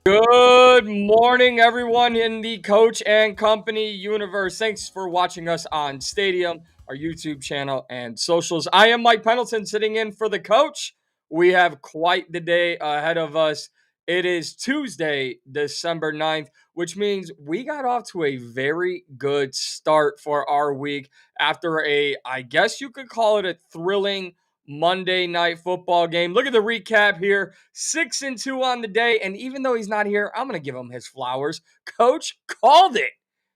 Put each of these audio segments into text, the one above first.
Good morning, everyone in the Coach and Company universe. Thanks for watching us on Stadium, our YouTube channel, and socials. I am Mike Pendleton sitting in for the coach. We have quite the day ahead of us. It is Tuesday, December 9th, which means we got off to a very good start for our week after I guess you could call it a thrilling Monday night football game. Look at the recap here. 6-2 on the day. And even though he's not here, I'm going to give him his flowers. Coach called it.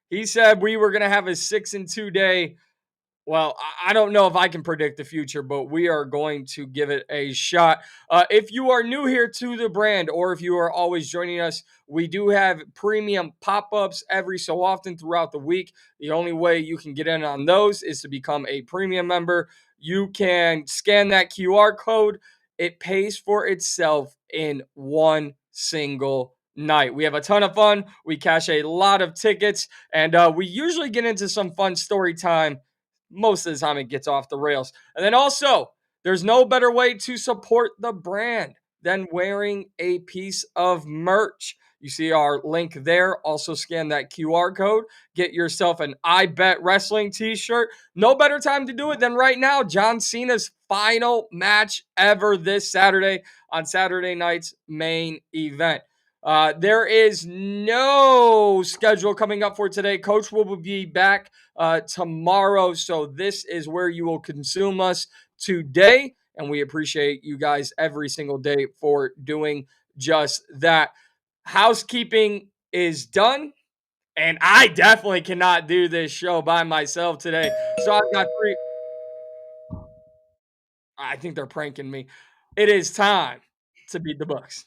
He said we were going to have a 6-2 day. Well, I don't know if I can predict the future, but we are going to give it a shot. If you are new here to the brand, or if you are always joining us, we do have premium pop-ups every so often throughout the week. The only way you can get in on those is to become a premium member. You can scan that QR code. It pays for itself in one single night. We have a ton of fun. We cash a lot of tickets, and we usually get into some fun story time. Most of the time it gets off the rails. And then also, there's no better way to support the brand than wearing a piece of merch. You see our link there. Also scan that QR code. Get yourself an I Bet Wrestling t-shirt. No better time to do it than right now. John Cena's final match ever this Saturday on Saturday night's main event. There is no schedule coming up for today. Coach will be back tomorrow. So this is where you will consume us today. And we appreciate you guys every single day for doing just that. Housekeeping is done. And I definitely cannot do this show by myself today. So I've got three. I think they're pranking me. It is time to beat the books.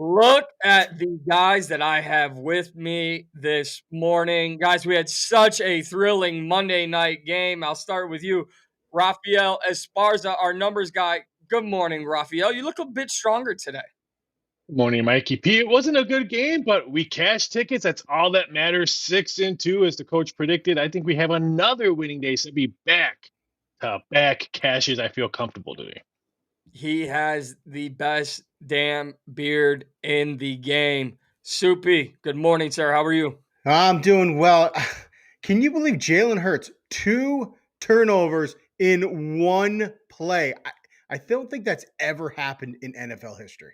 Look at the guys that I have with me this morning. Guys, we had such a thrilling Monday night game. I'll start with you, Rafael Esparza, our numbers guy. Good morning, Rafael. You look a bit stronger today. Morning, Mikey P. It wasn't a good game, but we cashed tickets. That's all that matters. 6-2, as the coach predicted. I think we have another winning day, so be back to back cashes. I feel comfortable today. He has the best damn beard in the game. Soupy, good morning, sir. How are you? I'm doing well. Can you believe Jalen Hurts, 2 turnovers in one play? I don't think that's ever happened in NFL history.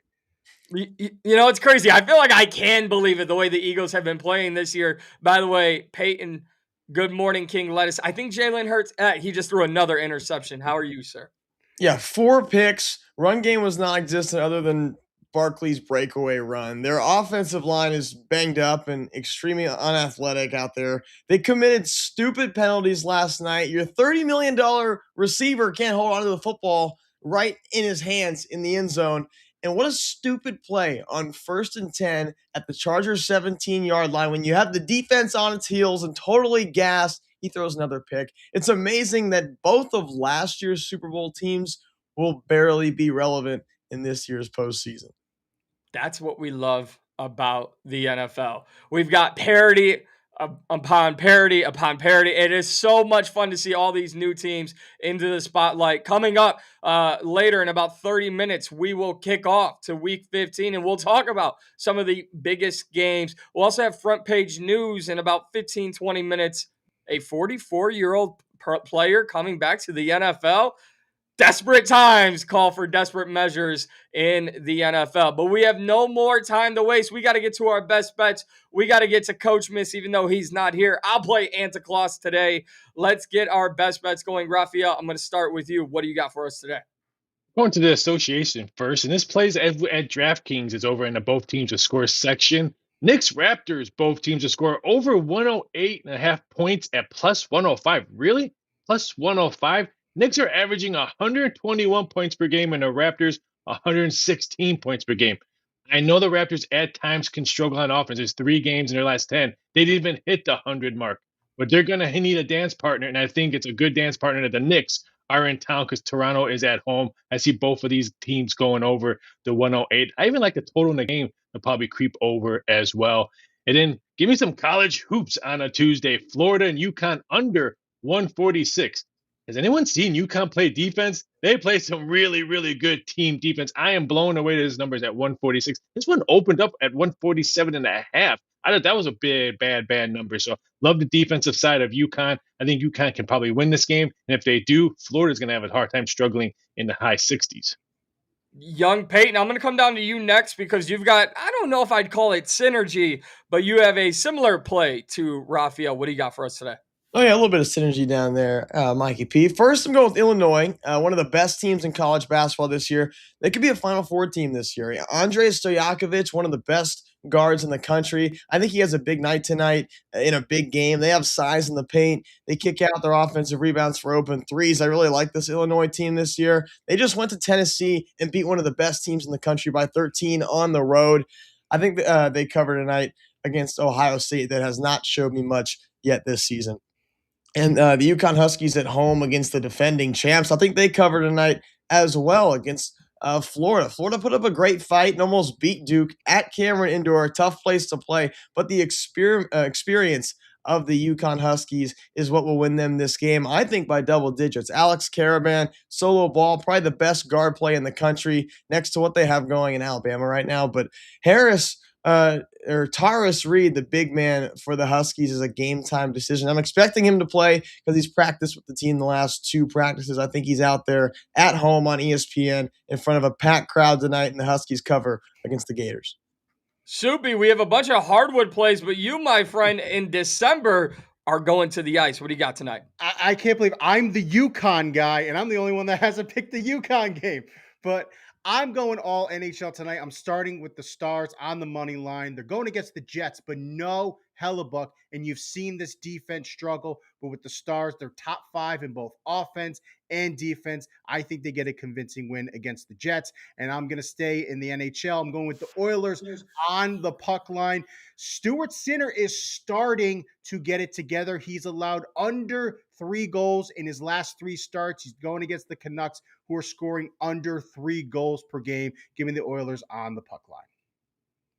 You know, it's crazy. I feel like I can believe it the way the Eagles have been playing this year. By the way, Peyton, good morning, King Lettuce. I think Jalen Hurts, he just threw another interception. How are you, sir? Yeah, 4 picks. Run game was non-existent other than Barkley's breakaway run. Their offensive line is banged up and extremely unathletic out there. They committed stupid penalties last night. Your $30 million receiver can't hold onto the football right in his hands in the end zone. And what a stupid play on 1st and 10 at the Chargers 17-yard line when you have the defense on its heels and totally gassed. He throws another pick. It's amazing that both of last year's Super Bowl teams will barely be relevant in this year's postseason. That's what we love about the NFL. We've got parity upon parity upon parity. It is so much fun to see all these new teams into the spotlight. Coming up later in about 30 minutes, we will kick off to week 15 and we'll talk about some of the biggest games. We'll also have front page news in about 15, 20 minutes. A 44-year-old player coming back to the NFL. Desperate times call for desperate measures in the NFL. But we have no more time to waste. We got to get to our best bets. We got to get to Coach Miss, even though he's not here. I'll play Anticlaus today. Let's get our best bets going. Rafael, I'm going to start with you. What do you got for us today? Going to the association first, and this plays at DraftKings. It's over in the both teams to score section. Knicks Raptors, both teams to score over 108.5 points at plus 105. Really? Plus 105? Knicks are averaging 121 points per game, and the Raptors 116 points per game. I know the Raptors at times can struggle on offense. There's 3 games in their last 10. They didn't even hit the 100 mark. But they're going to need a dance partner, and I think it's a good dance partner that the Knicks are in town because Toronto is at home. I see both of these teams going over the 108. I even like the total in the game to probably creep over as well. And then Give me some college hoops on a Tuesday. Florida and UConn under 146. Has anyone seen UConn play defense? They play some really, really good team defense. I am blown away to his numbers at 146. This one opened up at 147.5. I thought that was a big, bad number. So love the defensive side of UConn. I think UConn can probably win this game. And if they do, Florida's going to have a hard time struggling in the high 60s. Young Peyton, I'm going to come down to you next because you've got, I don't know if I'd call it synergy, but you have a similar play to Raphael. What do you got for us today? Oh, yeah, a little bit of synergy down there, Mikey P. First, I'm going with Illinois, one of the best teams in college basketball this year. They could be a Final Four team this year. Andrej Stojakovic, one of the best guards in the country. I think he has a big night tonight in a big game. They have size in the paint. They kick out their offensive rebounds for open threes. I really like this Illinois team this year. They just went to Tennessee and beat one of the best teams in the country by 13 on the road. I think they cover tonight against Ohio State that has not showed me much yet this season. And the UConn Huskies at home against the defending champs. I think they cover tonight as well against Florida. Florida put up a great fight and almost beat Duke at Cameron Indoor, a tough place to play. But the experience of the UConn Huskies is what will win them this game, I think, by double digits. Alex Caravan, solo ball, probably the best guard play in the country next to what they have going in Alabama right now. But Harris or Taurus Reed, the big man for the Huskies, is a game time decision. I'm expecting him to play because he's practiced with the team the last 2 practices. I think he's out there at home on ESPN in front of a packed crowd tonight, and the Huskies cover against the Gators. Soupy, we have a bunch of hardwood plays, but you, my friend, in December are going to the ice. What do you got tonight? I can't believe I'm the UConn guy, and I'm the only one that hasn't picked the UConn game. But I'm going all NHL tonight. I'm starting with the Stars on the money line. They're going against the Jets, but no Hellebuck. And you've seen this defense struggle. But with the Stars, they're top 5 in both offense and defense. I think they get a convincing win against the Jets. And I'm going to stay in the NHL. I'm going with the Oilers on the puck line. Stuart Sinner is starting to get it together. He's allowed under 3 goals in his last 3 starts. He's going against the Canucks, who are scoring under 3 goals per game, giving the Oilers on the puck line.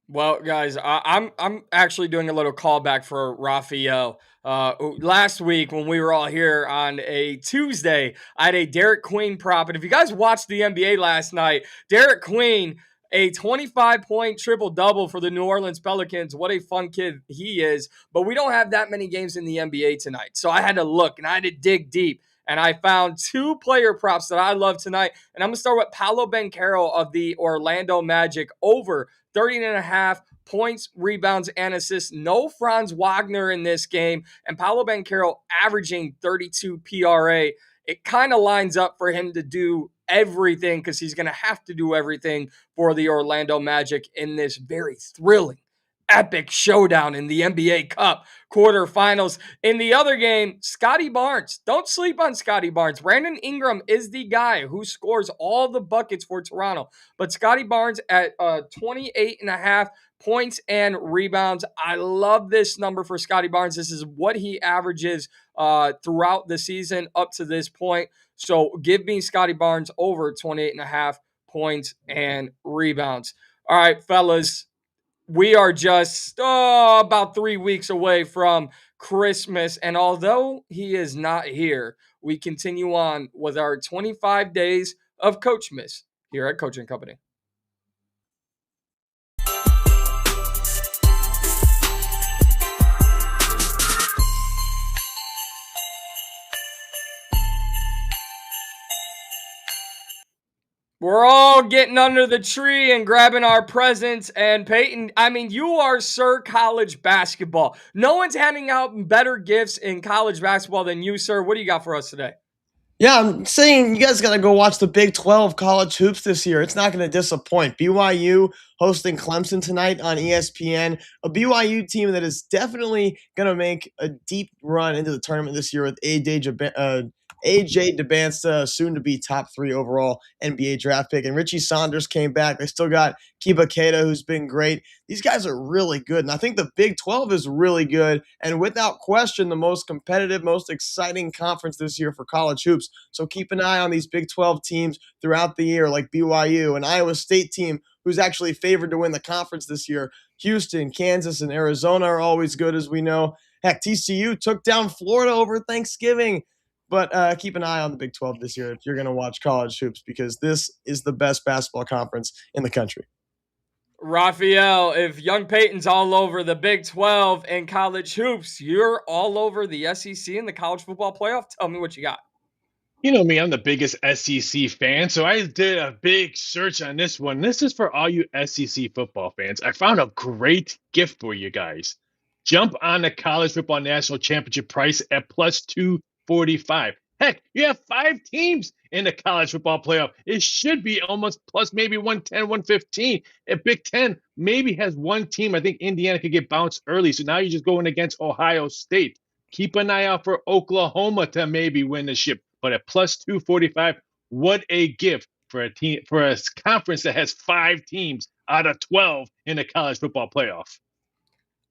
Well, guys, I'm actually doing a little callback for Raphael. Last week when we were all here on a Tuesday, I had a Derek Queen prop. And if you guys watched the NBA last night, Derek Queen, a 25-point triple-double for the New Orleans Pelicans. What a fun kid he is. But we don't have that many games in the NBA tonight. So I had to look and I had to dig deep. And I found 2 player props that I love tonight. And I'm going to start with Paolo Banchero of the Orlando Magic over 30.5 points, rebounds, and assists. No Franz Wagner in this game. And Paolo Banchero averaging 32 PRA. It kind of lines up for him to do everything because he's going to have to do everything for the Orlando Magic in this very thrilling, epic showdown in the NBA Cup quarterfinals. In the other game, Scotty Barnes. Don't sleep on Scotty Barnes. Brandon Ingram is the guy who scores all the buckets for Toronto. But Scotty Barnes at 28.5 points and rebounds. I love this number for Scotty Barnes. This is what he averages throughout the season up to this point. So give me Scotty Barnes over 28.5 points and rebounds. All right, fellas. We are just about 3 weeks away from Christmas. And although he is not here, we continue on with our 25 days of Coachmas here at Coaching Company. We're all getting under the tree and grabbing our presents. And Peyton, I mean, you are Sir College Basketball. No one's handing out better gifts in college basketball than you, sir. What do you got for us today? Yeah, I'm saying you guys got to go watch the Big 12 college hoops this year. It's not going to disappoint. BYU hosting Clemson tonight on ESPN, a BYU team that is definitely going to make a deep run into the tournament this year with AJ Debinsta, soon to be top 3 overall NBA draft pick. And Richie Saunders came back. They still got Kiba Keita, who's been great. These guys are really good. And I think the Big 12 is really good. And without question, the most competitive, most exciting conference this year for college hoops. So keep an eye on these Big 12 teams throughout the year, like BYU, an Iowa State team who's actually favored to win the conference this year. Houston, Kansas, and Arizona are always good, as we know. Heck, TCU took down Florida over Thanksgiving. But keep an eye on the Big 12 this year if you're going to watch college hoops, because this is the best basketball conference in the country. Raphael, if Young Peyton's all over the Big 12 and college hoops, you're all over the SEC and the college football playoff. Tell me what you got. You know me, I'm the biggest SEC fan, so I did a big search on this one. This is for all you SEC football fans. I found a great gift for you guys. Jump on the college football national championship price at plus 245. Heck, you have 5 teams in the college football playoff. It should be almost plus maybe 110, 115. If Big Ten maybe has one team, I think Indiana could get bounced early. So now you're just going against Ohio State. Keep an eye out for Oklahoma to maybe win the ship. But at plus 245, what a gift for a team, for a conference that has 5 teams out of 12 in the college football playoff.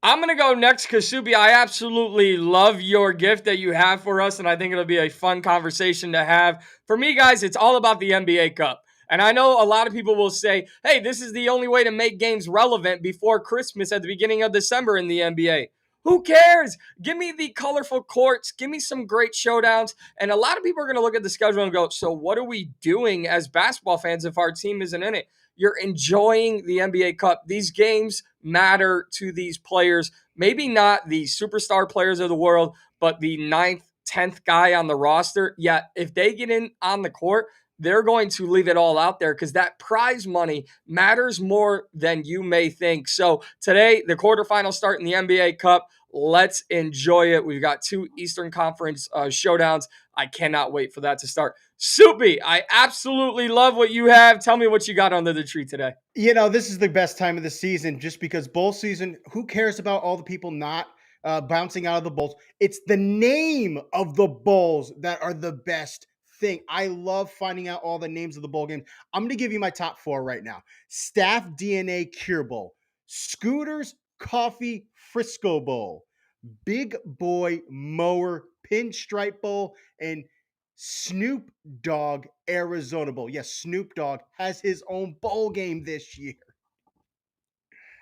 I'm going to go next, Kasubi. I absolutely love your gift that you have for us, and I think it'll be a fun conversation to have. For me, guys, it's all about the NBA Cup. And I know a lot of people will say, hey, this is the only way to make games relevant before Christmas at the beginning of December in the NBA. Who cares? Give me the colorful courts. Give me some great showdowns. And a lot of people are going to look at the schedule and go, so what are we doing as basketball fans if our team isn't in it? You're enjoying the NBA Cup. These games matter to these players. Maybe not the superstar players of the world, but the 9th, 10th guy on the roster. Yeah, if they get in on the court, they're going to leave it all out there because that prize money matters more than you may think. So today, the quarterfinals start in the NBA Cup. Let's enjoy it. We've got 2 Eastern Conference showdowns. I cannot wait for that to start. Soupy, I absolutely love what you have. Tell me what you got under the tree today. You know, this is the best time of the season just because bowl season, who cares about all the people not bouncing out of the bowls? It's the name of the bowls that are the best thing. I love finding out all the names of the bowl games. I'm going to give you my top 4 right now. Staff DNA Cure Bowl, Scooters Coffee Frisco Bowl, Big Boy Mower Pinstripe Bowl, and Snoop Dogg Arizona Bowl. Yes, Snoop Dogg has his own bowl game this year.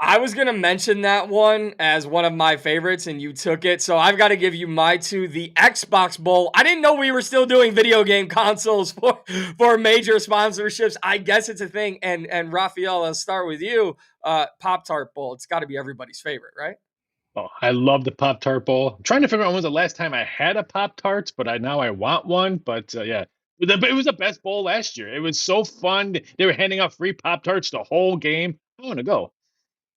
I was going to mention that one as one of my favorites, and you took it. So I've got to give you my 2, the Xbox Bowl. I didn't know we were still doing video game consoles for major sponsorships. I guess it's a thing. And Raphael, I'll start with you. Pop-Tart Bowl. It's got to be everybody's favorite, right? Oh, I love the Pop-Tart Bowl. I'm trying to figure out when was the last time I had a Pop-Tart, but now I want one. But yeah, it was the best bowl last year. It was so fun. They were handing out free Pop-Tarts the whole game. I want to go.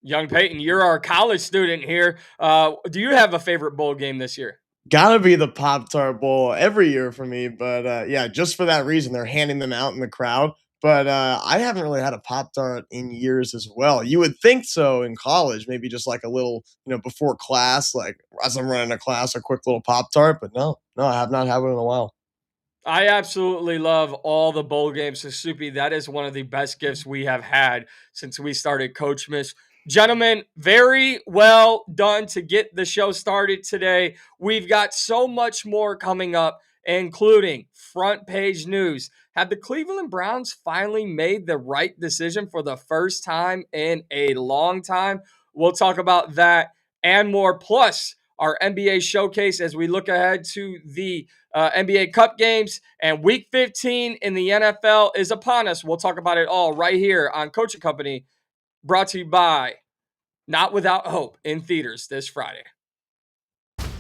Young Peyton, you're our college student here. Do you have a favorite bowl game this year? Gotta be the Pop-Tart Bowl every year for me. But yeah, just for that reason, they're handing them out in the crowd. But I haven't really had a Pop-Tart in years as well. You would think so in college, maybe just like a little, before class, like as I'm running a class, a quick little Pop-Tart. But no, I have not had one in a while. I absolutely love all the bowl games. So, Soupy, that is one of the best gifts we have had since we started Coachman. Gentlemen, very well done to get the show started today. We've got so much more coming up, including front page news. Have the Cleveland Browns finally made the right decision for the first time in a long time? We'll talk about that and more. Plus, our NBA showcase as we look ahead to the NBA Cup games, and Week 15 in the NFL is upon us. We'll talk about it all right here on Coaching Company, brought to you by Not Without Hope, in theaters this Friday.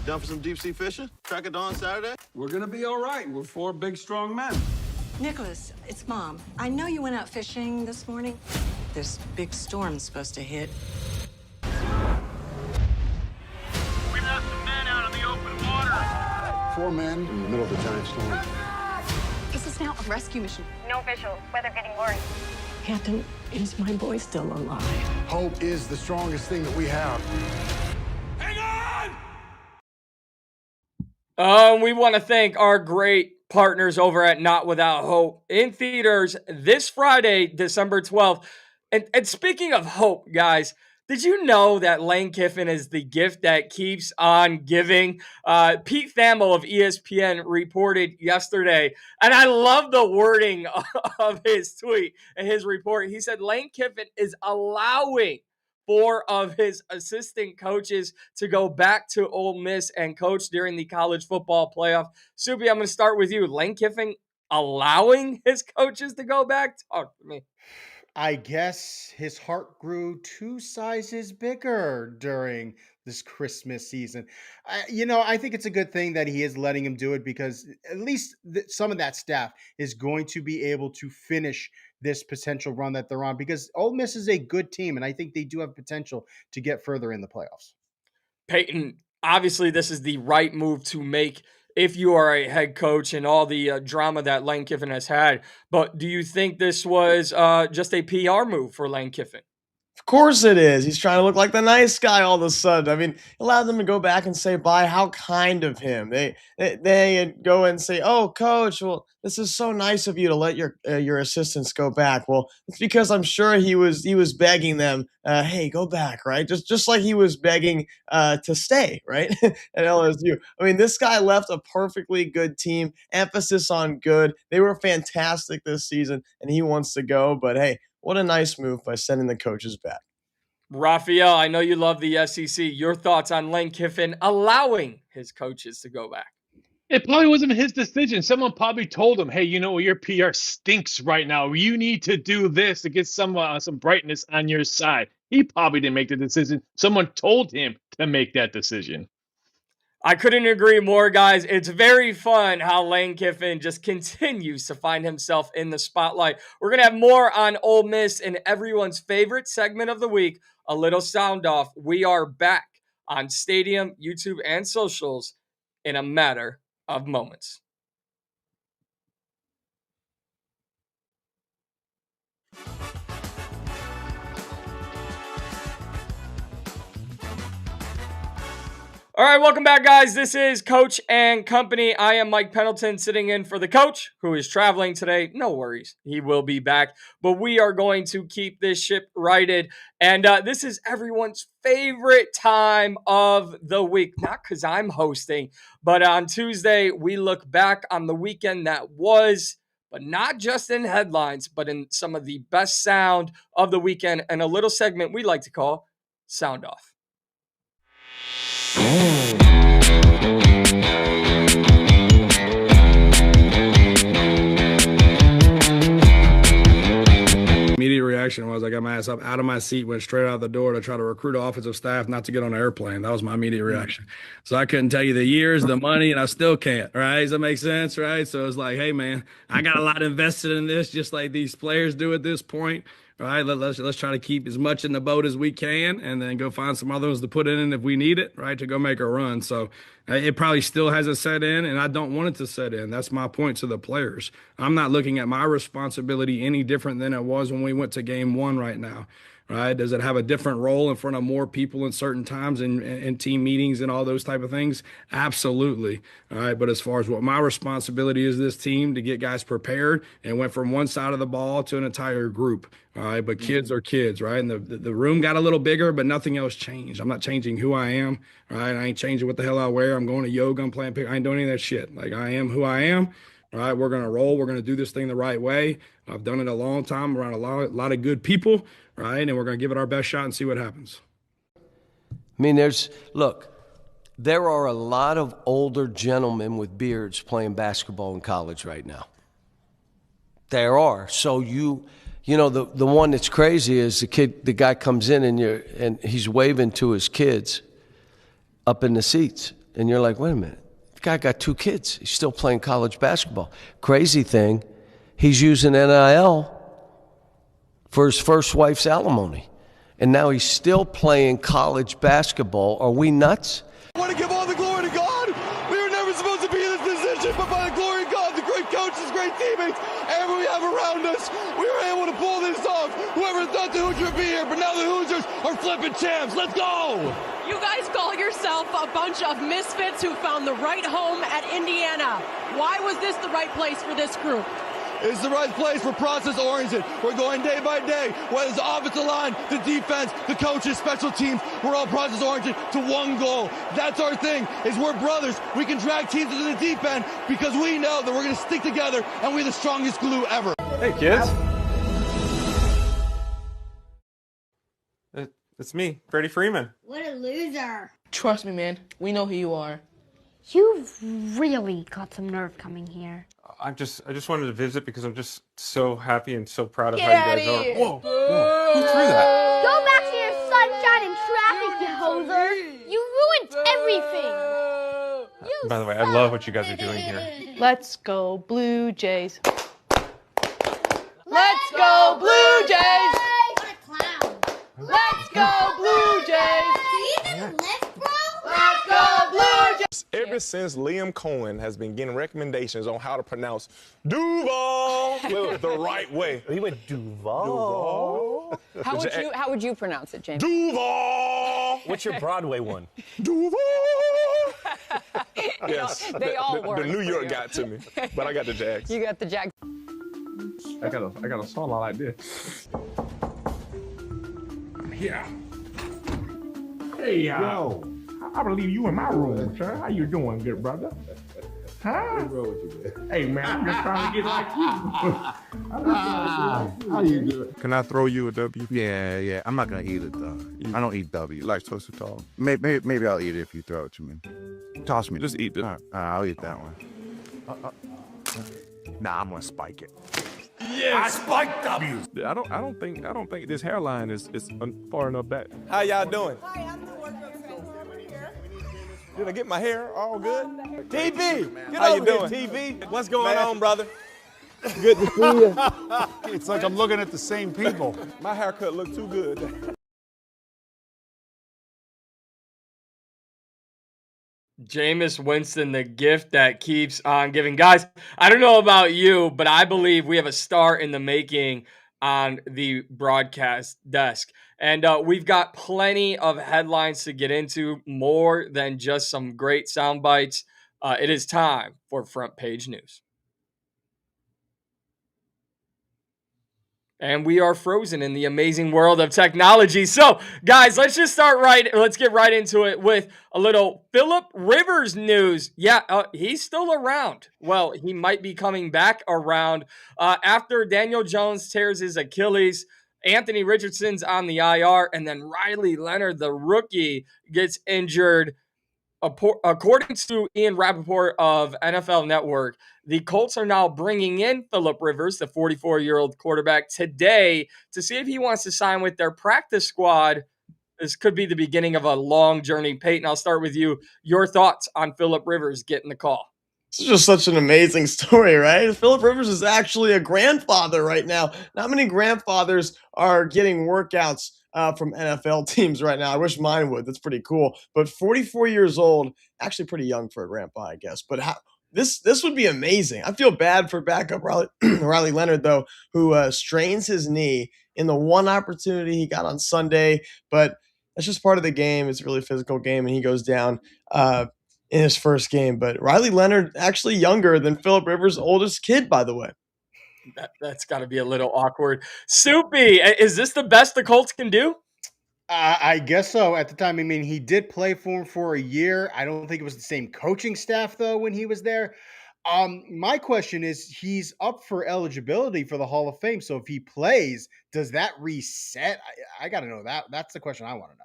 Down for some deep sea fishing? Crack of dawn Saturday? We're gonna be all right. We're 4 big, strong men. Nicholas, it's Mom. I know you went out fishing this morning. This big storm's supposed to hit. We left some men out in the open water. 4 men in the middle of a giant storm. This is now a rescue mission. No official. Weather getting worse. Captain, is my boy still alive? Hope is the strongest thing that we have. Hang on! We want to thank our great partners over at Not Without Hope, in theaters this Friday, December 12th. And speaking of hope, guys, Did you know that Lane Kiffin is the gift that keeps on giving? Pete Thamel of ESPN reported yesterday, and I love the wording of his tweet and his report. He said Lane Kiffin is allowing 4 of his assistant coaches to go back to Ole Miss and coach during the college football playoff. Subi, I'm going to start with you. Lane Kiffin allowing his coaches to go back? Talk to me. I guess his heart grew 2 sizes bigger during this Christmas season. I think it's a good thing that he is letting him do it because at least some of that staff is going to be able to finish this potential run that they're on because Ole Miss is a good team, and I think they do have potential to get further in the playoffs. Peyton, obviously, this is the right move to make if you are a head coach and all the drama that Lane Kiffin has had. But do you think this was just a PR move for Lane Kiffin? Of course it is. He's trying to look like the nice guy all of a sudden. I mean, allow them to go back and say bye. How kind of him. They go and say, "Oh, coach, well, this is so nice of you to let your assistants go back." Well, it's because I'm sure he was begging them, "Hey, go back," right? Just like he was begging to stay, right? At LSU. I mean, this guy left a perfectly good team. Emphasis on good. They were fantastic this season, and he wants to go. But hey, what a nice move by sending the coaches back. Raphael, I know you love the SEC. Your thoughts on Lane Kiffin allowing his coaches to go back? It probably wasn't his decision. Someone probably told him, "Hey, your PR stinks right now. You need to do this to get some brightness on your side." He probably didn't make the decision. Someone told him to make that decision. I couldn't agree more, guys. It's very fun how Lane Kiffin just continues to find himself in the spotlight. We're going to have more on Ole Miss and everyone's favorite segment of the week, a little sound off. We are back on Stadium, YouTube, and socials in a matter of moments. All right, welcome back, guys. This is Coach and Company. I am Mike Pendleton sitting in for the coach who is traveling today. No worries. He will be back. But we are going to keep this ship righted. And this is everyone's favorite time of the week. Not because I'm hosting, but on Tuesday, we look back on the weekend that was, but not just in headlines, but in some of the best sound of the weekend and a little segment we like to call Sound Off. Immediate reaction was I got my ass up out of my seat, went straight out the door to try to recruit offensive staff not to get on an airplane. That was my immediate reaction. So I couldn't tell you the years, the money, and I still can't, right? Does that make sense, right? So it's like, hey, man, I got a lot invested in this, just like these players do at this point. Right, let's try to keep as much in the boat as we can, and then go find some other ones to put in if we need it, right, to go make a run. So it probably still hasn't set in, and I don't want it to set in. That's my point to the players. I'm not looking at my responsibility any different than it was when we went to game 1 right now. Right? Does it have a different role in front of more people in certain times and team meetings and all those type of things? Absolutely. All right. But as far as what my responsibility is this team to get guys prepared, and went from one side of the ball to an entire group. All right. But kids are kids, right? And the room got a little bigger, but nothing else changed. I'm not changing who I am. Right. I ain't changing what the hell I wear. I'm going to yoga. I'm playing pick. I ain't doing any of that shit. Like, I am who I am. All right, we're going to roll. We're going to do this thing the right way. I've done it a long time around a lot of good people, right? And we're going to give it our best shot and see what happens. I mean, there are a lot of older gentlemen with beards playing basketball in college right now. There are. So the one that's crazy is the guy comes in and he's waving to his kids up in the seats. And you're like, wait a minute. The guy got 2 kids. He's still playing college basketball. Crazy thing, he's using NIL for his first wife's alimony. And now he's still playing college basketball. Are we nuts? I want to give all the glory to God. We were never supposed to be in this position, but by the glory of God, the great coaches, great teammates, everyone we have around us, we were able to pull this off. Whoever thought the Hoosiers would be here, but now the Hoosiers are flipping champs. Let's go! You guys call yourself a bunch of misfits who found the right home at Indiana. Why was this the right place for this group? is the right place. We're process-oriented. We're going day by day. Whether it's the offensive line, the defense, the coaches, special teams, we're all process-oriented to one goal. That's our thing, is we're brothers. We can drag teams into the deep end because we know that we're going to stick together and we're the strongest glue ever. Hey, kids. It's me, Freddie Freeman. What a loser. Trust me, man. We know who you are. You've really got some nerve coming here. I just wanted to visit because I'm just so happy and so proud of Get how you guys outta are. here. Whoa, who threw that? Go back to your sunshine and traffic, you hoser. You ruined everything. By the way, I love what you guys are doing here. Let's go, Blue Jays. Let's go, Blue Jays. What a clown. Let's go, Blue Jays. Do you even live, bro? Let's go, Blue Jays. Ever since Liam Cohen has been getting recommendations on how to pronounce Duval the right way. He went Duval. How would you pronounce it, James? Duval. What's your Broadway one? Duval. Yes, They all work. The New York got to me, but I got the Jags. You got the Jags. I got a song like this. I'm here. Hey, yo. I believe you in my room, sir. How you doing, good brother? Huh? What's wrong with you, man? Hey, man, I'm just trying to get like you. How you doing? Can I throw you a W? Yeah. I'm not gonna eat it though. I don't eat W. You like toasted tall? Maybe I'll eat it if you throw it to me. Toss me. Just eat it. All right, I'll eat that one. Nah, I'm gonna spike it. Yes. I spiked W. I don't think this hairline is far enough back. How y'all doing? Hi, I'm the wardrobe transfer here. Did I get my hair all good? TV, get over here, TV. What's going on, brother? Good to see you. It's like I'm looking at the same people. My haircut looked too good. Jameis Winston, the gift that keeps on giving. Guys, I don't know about you, but I believe we have a star in the making on the broadcast desk. And we've got plenty of headlines to get into, more than just some great sound bites. It is time for Front Page News. And we are frozen in the amazing world of technology. So, guys, let's get right into it with a little Philip Rivers news. Yeah, he's still around. Well, he might be coming back around after Daniel Jones tears his Achilles. Anthony Richardson's on the IR, and then Riley Leonard, the rookie, gets injured. According to Ian Rappaport of NFL Network, the Colts are now bringing in Philip Rivers, the 44-year-old quarterback, today to see if he wants to sign with their practice squad. This could be the beginning of a long journey. Peyton, I'll start with you. Your thoughts on Philip Rivers getting the call? It's just such an amazing story, right? Philip Rivers is actually a grandfather right now. Not many grandfathers are getting workouts from NFL teams right now. I wish mine would. That's pretty cool. But 44 years old, actually pretty young for a grandpa, I guess. But this would be amazing. I feel bad for backup Riley Leonard, though, who strains his knee in the one opportunity he got on Sunday. But that's just part of the game. It's a really physical game, and he goes down in his first game. But Riley Leonard actually younger than Philip Rivers' oldest kid, by the way. That's got to be a little awkward. Soupy, is this the best the Colts can do? I guess so. At the time, I mean, he did play for him for a year. I don't think it was the same coaching staff, though, when he was there. My question is, he's up for eligibility for the Hall of Fame. So if he plays, does that reset? I got to know that. That's the question I want to know.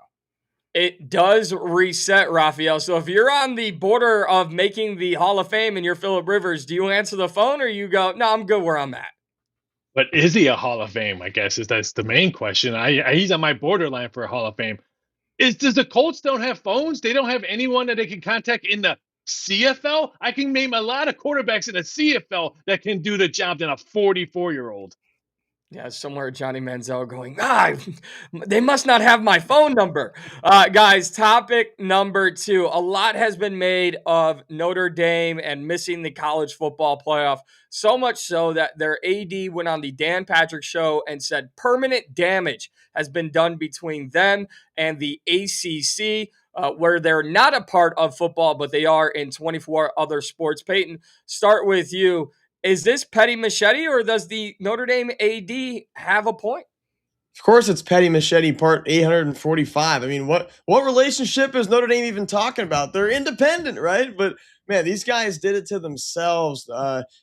It does reset, Raphael. So if you're on the border of making the Hall of Fame and you're Philip Rivers, do you answer the phone or you go, no, I'm good where I'm at? But is he a Hall of Fame? I guess that's the main question. He's on my borderline for a Hall of Fame. Does the Colts don't have phones? They don't have anyone that they can contact in the CFL? I can name a lot of quarterbacks in the CFL that can do the job than a 44-year-old. Yeah, somewhere Johnny Manziel going, they must not have my phone number. Guys, topic number 2. A lot has been made of Notre Dame and missing the college football playoff, so much so that their AD went on the Dan Patrick Show and said permanent damage has been done between them and the ACC, where they're not a part of football, but they are in 24 other sports. Peyton, start with you. Is this petty machete, or does the Notre Dame AD have a point? Of course, it's Petty Machete part 845. I mean, what relationship is Notre Dame even talking about? They're independent, right? But man, these guys did it to themselves.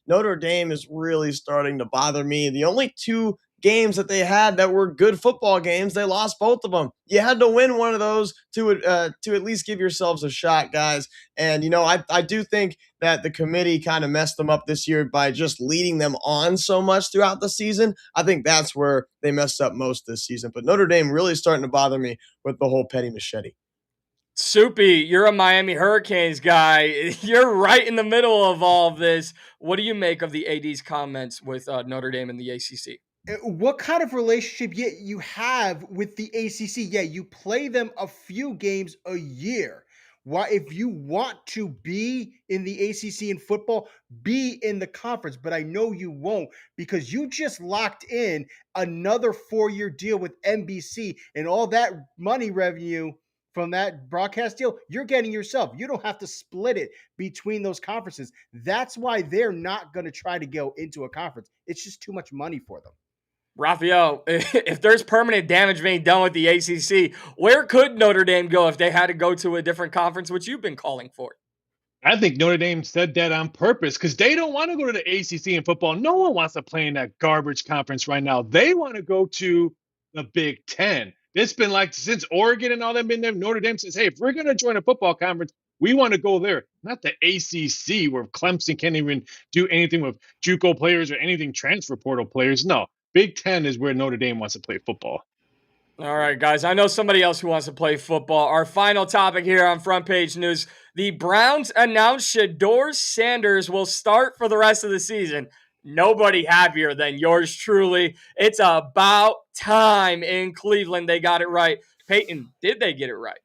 Notre Dame is really starting to bother me. The only two games that they had that were good football games, they lost both of them. You had to win one of those to at least give yourselves a shot, guys. And I do think that the committee kind of messed them up this year by just leading them on so much throughout the season. I think that's where they messed up most this season. But Notre Dame really starting to bother me with the whole Petty Machete. Soupy, you're a Miami Hurricanes guy. You're right in the middle of all of this. What do you make of the AD's comments with Notre Dame and the ACC? What kind of relationship you have with the ACC? Yeah, you play them a few games a year. Why, if you want to be in the ACC in football, be in the conference. But I know you won't, because you just locked in another 4-year deal with NBC, and all that money revenue from that broadcast deal, you're getting yourself. You don't have to split it between those conferences. That's why they're not going to try to go into a conference. It's just too much money for them. Raphael, if there's permanent damage being done with the ACC, where could Notre Dame go if they had to go to a different conference, which you've been calling for? I think Notre Dame said that on purpose because they don't want to go to the ACC in football. No one wants to play in that garbage conference right now. They want to go to the Big Ten. It's been like since Oregon and all them been there. Notre Dame says, hey, if we're going to join a football conference, we want to go there, not the ACC where Clemson can't even do anything with JUCO players or anything transfer portal players. No, Big Ten is where Notre Dame wants to play football. All right, guys. I know somebody else who wants to play football. Our final topic here on Front Page News. The Browns announced Shedeur Sanders will start for the rest of the season. Nobody happier than yours truly. It's about time in Cleveland they got it right. Peyton, did they get it right?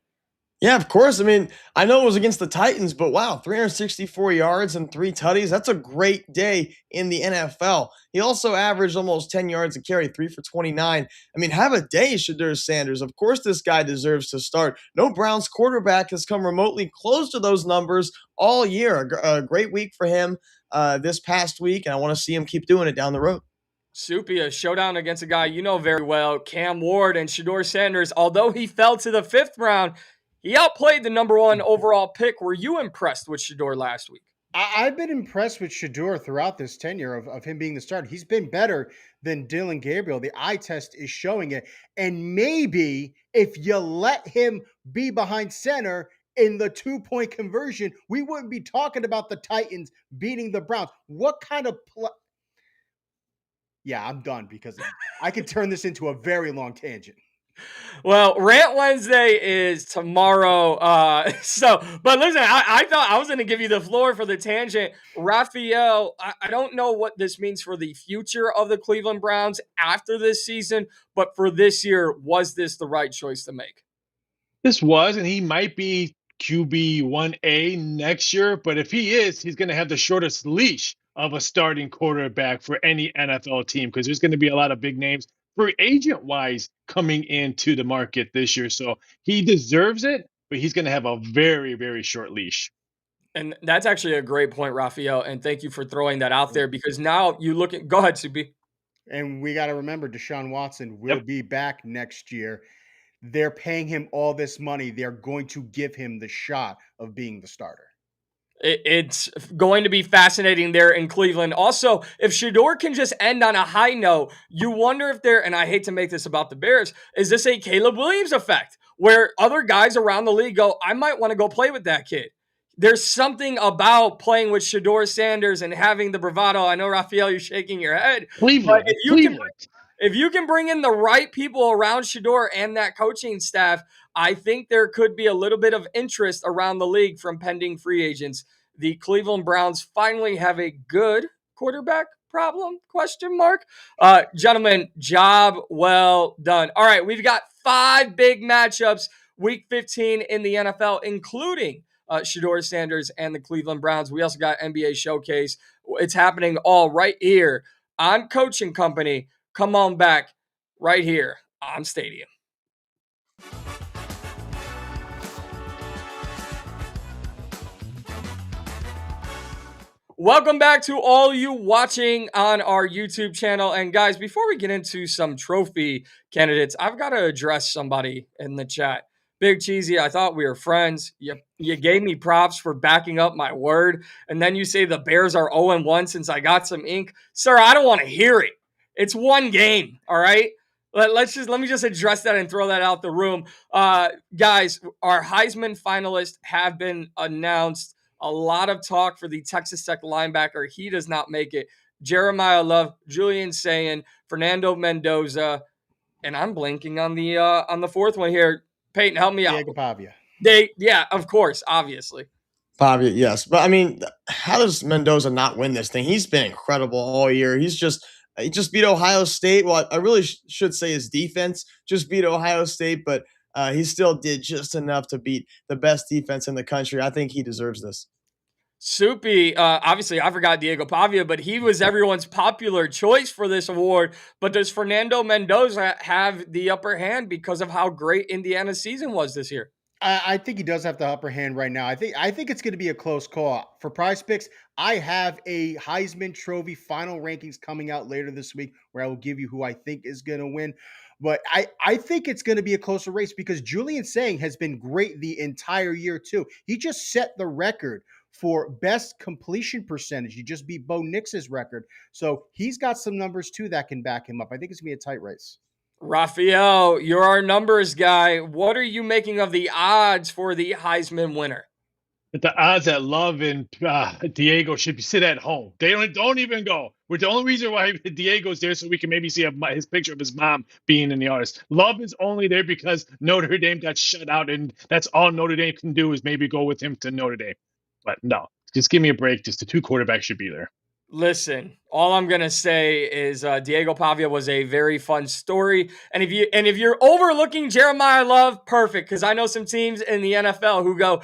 Yeah, of course. I mean, I know it was against the Titans, but wow, 364 yards and 3 tutties. That's a great day in the NFL. He also averaged almost 10 yards a carry, 3 for 29. I mean, have a day, Shedeur Sanders. Of course, this guy deserves to start. No Browns quarterback has come remotely close to those numbers all year. A great week for him this past week, and I want to see him keep doing it down the road. Soupy, a showdown against a guy you know very well, Cam Ward and Shedeur Sanders. Although he fell to the 5th round, he outplayed the number 1 overall pick. Were you impressed with Shedeur last week? I've been impressed with Shedeur throughout this tenure of him being the starter. He's been better than Dylan Gabriel. The eye test is showing it. And maybe if you let him be behind center in the 2-point conversion, we wouldn't be talking about the Titans beating the Browns. What kind of Yeah, I'm done because I could turn this into a very long tangent. Well, Rant Wednesday is tomorrow. But listen, I thought I was going to give you the floor for the tangent. Raphael, I don't know what this means for the future of the Cleveland Browns after this season, but for this year, was this the right choice to make? This was, and he might be QB 1A next year, but if he is, he's going to have the shortest leash of a starting quarterback for any NFL team because there's going to be a lot of big names free agent wise coming into the market this year. So he deserves it, but he's going to have a very, very short leash. And that's actually a great point, Raphael. And thank you for throwing that out there because now you look at, go ahead, Subi. And we got to remember Deshaun Watson will be back next year. They're paying him all this money. They're going to give him the shot of being the starter. It's going to be fascinating there in Cleveland. Also, if Shedeur can just end on a high note, you wonder if there, and I hate to make this about the Bears, is this a Caleb Williams effect where other guys around the league go, I might want to go play with that kid. There's something about playing with Shedeur Sanders and having the bravado. I know, Raphael, you're shaking your head. Cleveland. If you can bring in the right people around Shedeur and that coaching staff, I think there could be a little bit of interest around the league from pending free agents. The Cleveland Browns finally have a good quarterback problem, ? Gentlemen, job well done. All right, we've got 5 big matchups week 15 in the NFL, including Shedeur Sanders and the Cleveland Browns. We also got NBA Showcase. It's happening all right here on Coaching Company. Come on back right here on Stadium. Welcome back to all you watching on our YouTube channel. And guys, before we get into some trophy candidates, I've got to address somebody in the chat. Big Cheesy, I thought we were friends. You gave me props for backing up my word. And then you say the Bears are 0-1 since I got some ink. Sir, I don't want to hear it. It's one game, all right? Let me just address that and throw that out the room. Guys, our Heisman finalists have been announced. A lot of talk for the Texas Tech linebacker. He does not make it. Jeremiah Love, Julian Sayin, Fernando Mendoza, and I'm blanking on the fourth one here. Peyton, help me out. Diego Pavia. Yeah, of course, obviously. Pavia, yes. But I mean, how does Mendoza not win this thing? He's been incredible all year. He just beat Ohio State. Well, I really should say his defense just beat Ohio State, but he still did just enough to beat the best defense in the country. I think he deserves this. Soupy, obviously, I forgot Diego Pavia, but he was everyone's popular choice for this award. But does Fernando Mendoza have the upper hand because of how great Indiana's season was this year? I think he does have the upper hand right now. I think it's going to be a close call. For Prize Picks, I have a Heisman Trophy final rankings coming out later this week where I will give you who I think is going to win. But I think it's going to be a closer race because Julian Saying has been great the entire year too. He just set the record for best completion percentage. He just beat Bo Nix's record. So he's got some numbers too that can back him up. I think it's going to be a tight race. Raphael, you're our numbers guy. What are you making of the odds for the Heisman winner? But the odds that Love and Diego should sit at home. They don't even go. Which the only reason why Diego's there so we can maybe see his picture of his mom being in the audience. Love is only there because Notre Dame got shut out, and that's all Notre Dame can do is maybe go with him to Notre Dame. But no, just give me a break. Just the two quarterbacks should be there. Listen, all I'm gonna say is Diego Pavia was a very fun story, and if you're overlooking Jeremiah Love, perfect, because I know some teams in the NFL who go,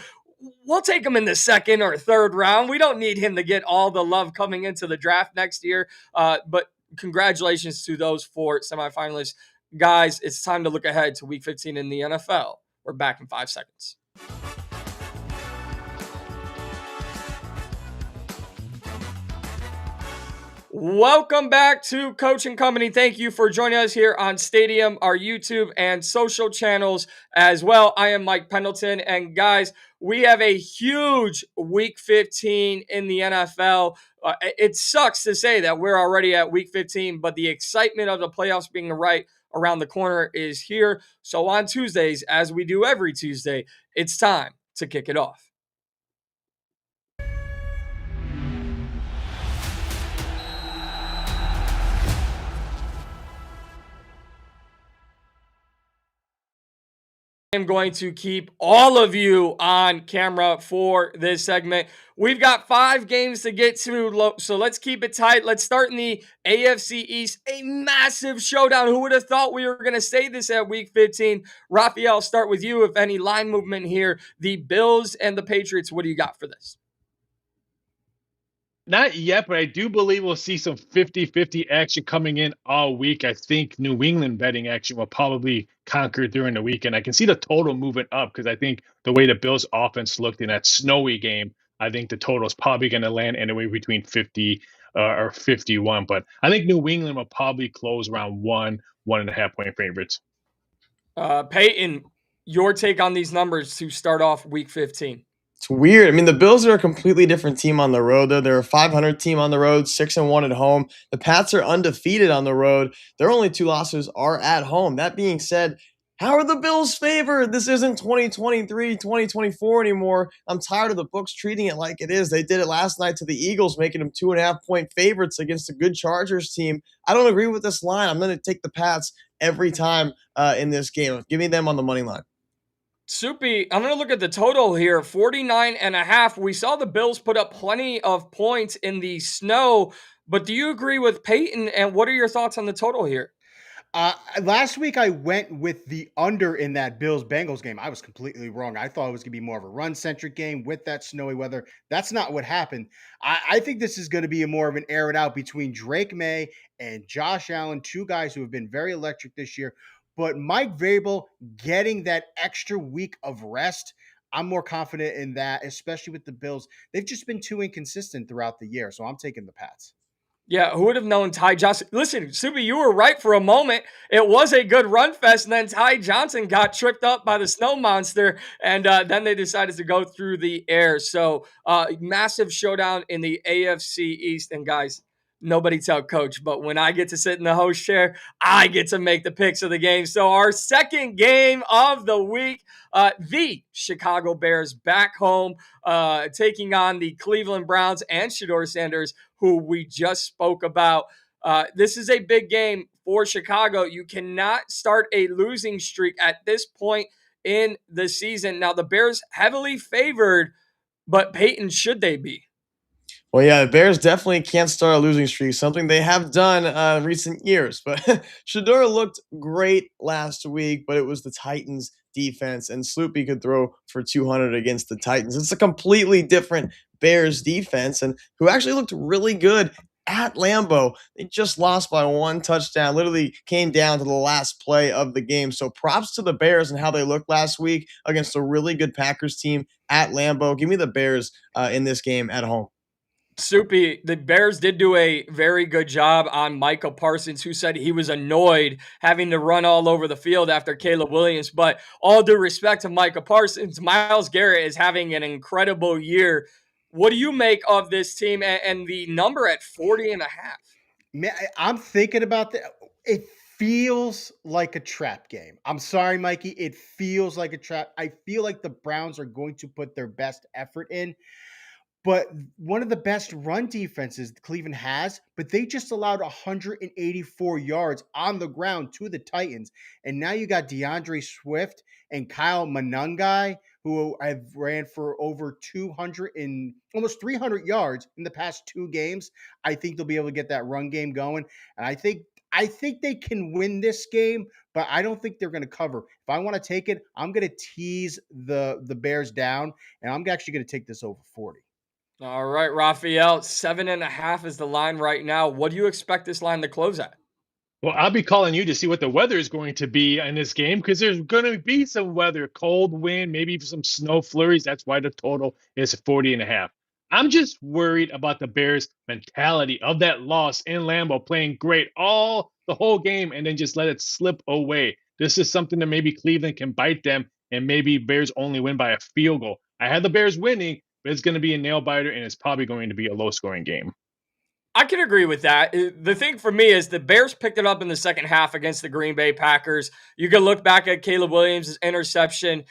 we'll take him in the second or third round. We don't need him to get all the love coming into the draft next year. But congratulations to those four semifinalists, guys. It's time to look ahead to Week 15 in the NFL. We're back in 5 seconds. Welcome back to Coach and Company. Thank you for joining us here on Stadium, our YouTube and social channels as well. I am Mike Pendleton, and guys, we have a huge Week 15 in the NFL. It sucks to say that we're already at Week 15, but the excitement of the playoffs being right around the corner is here. So on Tuesdays, as we do every Tuesday, it's time to kick it off. I'm going to keep all of you on camera for this segment. We've got 5 games to get to, so let's keep it tight. Let's start in the AFC East, a massive showdown. Who would have thought we were going to say this at Week 15? Raphael, I'll start with you. If any line movement here, the Bills and the Patriots, what do you got for this? Not yet, but I do believe we'll see some 50-50 action coming in all week. I think New England betting action will probably conquer during the weekend. I can see the total moving up because I think the way the Bills offense looked in that snowy game, I think the total is probably going to land anywhere between 50 or 51. But I think New England will probably close around 1.5 point favorites. Peyton, your take on these numbers to start off Week 15. It's weird. I mean, the Bills are a completely different team on the road. They're a 500 team on the road, 6-1 at home. The Pats are undefeated on the road. Their only 2 losses are at home. That being said, how are the Bills favored? This isn't 2023, 2024 anymore. I'm tired of the books treating it like it is. They did it last night to the Eagles, making them 2.5 point favorites against a good Chargers team. I don't agree with this line. I'm going to take the Pats every time in this game. Give me them on the money line. Soupy, I'm going to look at the total here, 49.5. We saw the Bills put up plenty of points in the snow, but do you agree with Peyton, and what are your thoughts on the total here? Last week I went with the under in that Bills-Bengals game. I was completely wrong. I thought it was going to be more of a run-centric game with that snowy weather. That's not what happened. I think this is going to be more of an air it out between Drake May and Josh Allen, 2 guys who have been very electric this year. But Mike Vrabel getting that extra week of rest, I'm more confident in that, especially with the Bills. They've just been too inconsistent throughout the year, so I'm taking the Pats. Yeah, who would have known Ty Johnson? Listen, Subi, you were right for a moment. It was a good run fest, and then Ty Johnson got tripped up by the snow monster, and then they decided to go through the air. So, massive showdown in the AFC East. And guys, nobody tell Coach, but when I get to sit in the host chair, I get to make the picks of the game. So, our second game of the week, the Chicago Bears back home, taking on the Cleveland Browns and Shedeur Sanders, who we just spoke about. This is a big game for Chicago. You cannot start a losing streak at this point in the season. Now, the Bears heavily favored, but Peyton, should they be? Well, yeah, the Bears definitely can't start a losing streak, something they have done in recent years. But Shedeur looked great last week, but it was the Titans' defense, and Sloopy could throw for 200 against the Titans. It's a completely different Bears defense, and who actually looked really good at Lambeau. They just lost by 1 touchdown, literally came down to the last play of the game. So props to the Bears and how they looked last week against a really good Packers team at Lambeau. Give me the Bears in this game at home. Soupy, the Bears did do a very good job on Micah Parsons, who said he was annoyed having to run all over the field after Caleb Williams. But all due respect to Micah Parsons, Myles Garrett is having an incredible year. What do you make of this team and the number at 40 and a half? Man, I'm thinking about that. It feels like a trap game. I'm sorry, Mikey. It feels like a trap. I feel like the Browns are going to put their best effort in. But one of the best run defenses Cleveland has, but they just allowed 184 yards on the ground to the Titans. And now you got DeAndre Swift and Kyle Manungai, who have ran for over 200 and almost 300 yards in the past 2 games. I think they'll be able to get that run game going. And I think they can win this game, but I don't think they're going to cover. If I want to take it, I'm going to tease the Bears down, and I'm actually going to take this over 40. All right, Raphael, 7.5 is the line right now. What do you expect this line to close at? Well, I'll be calling you to see what the weather is going to be in this game because there's going to be some weather, cold wind, maybe some snow flurries. That's why the total is 40.5. I'm just worried about the Bears' mentality of that loss in Lambeau, playing great the whole game and then just let it slip away. This is something that maybe Cleveland can bite them and maybe Bears only win by a field goal. I had the Bears winning, but it's going to be a nail biter and it's probably going to be a low scoring game. I can agree with that. The thing for me is the Bears picked it up in the second half against the Green Bay Packers. You can look back at Caleb Williams' interception,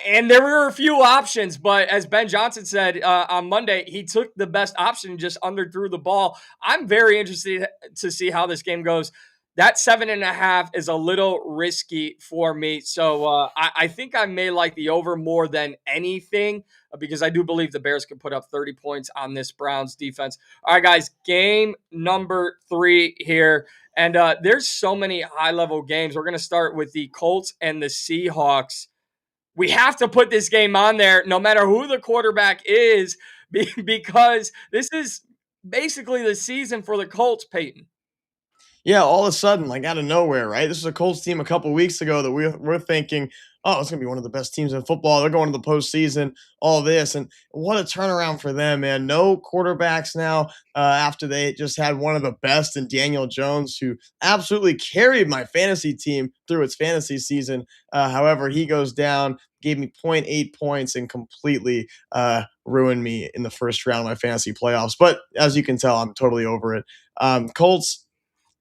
and there were a few options, but as Ben Johnson said on Monday, he took the best option and just underthrew the ball. I'm very interested to see how this game goes. That 7.5 is a little risky for me. So I think I may like the over more than anything because I do believe the Bears can put up 30 points on this Browns defense. All right, guys, game number 3 here. And there's so many high-level games. We're going to start with the Colts and the Seahawks. We have to put this game on there no matter who the quarterback is because this is basically the season for the Colts, Peyton. Yeah, all of a sudden, like out of nowhere, right? This is a Colts team a couple weeks ago that we're thinking, oh, it's going to be one of the best teams in football. They're going to the postseason, all this. And what a turnaround for them, man. No quarterbacks now after they just had one of the best in Daniel Jones, who absolutely carried my fantasy team through its fantasy season. However, he goes down, gave me 0.8 points and completely ruined me in the first round of my fantasy playoffs. But as you can tell, I'm totally over it. Colts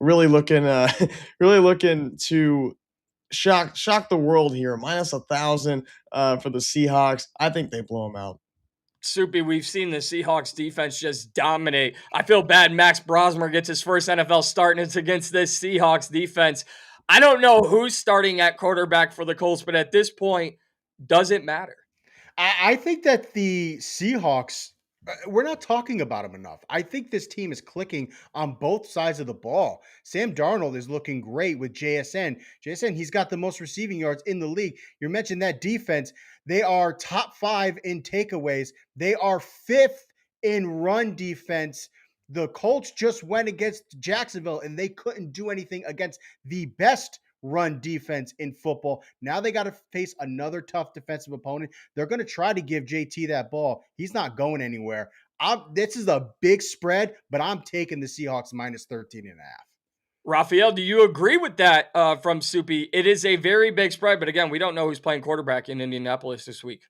really looking to shock the world here. Minus 1,000 for the Seahawks. I think they blow them out. Soupy, we've seen the Seahawks defense just dominate. I feel bad Max Brosmer gets his first NFL start, and it's against this Seahawks defense. I don't know who's starting at quarterback for the Colts, but at this point, does it matter? I think that the Seahawks, we're not talking about them enough. I think this team is clicking on both sides of the ball. Sam Darnold is looking great with JSN. He's got the most receiving yards in the league. You mentioned that defense. They are top 5 in takeaways. They are 5th in run defense. The Colts just went against Jacksonville, and they couldn't do anything against the best run defense in football. Now they got to face another tough defensive opponent. They're going to try to give JT that ball. He's not going anywhere. This is a big spread, but I'm taking the Seahawks minus 13.5. Raphael, do you agree with that from Soupy? It is a very big spread, but again, we don't know who's playing quarterback in Indianapolis this week.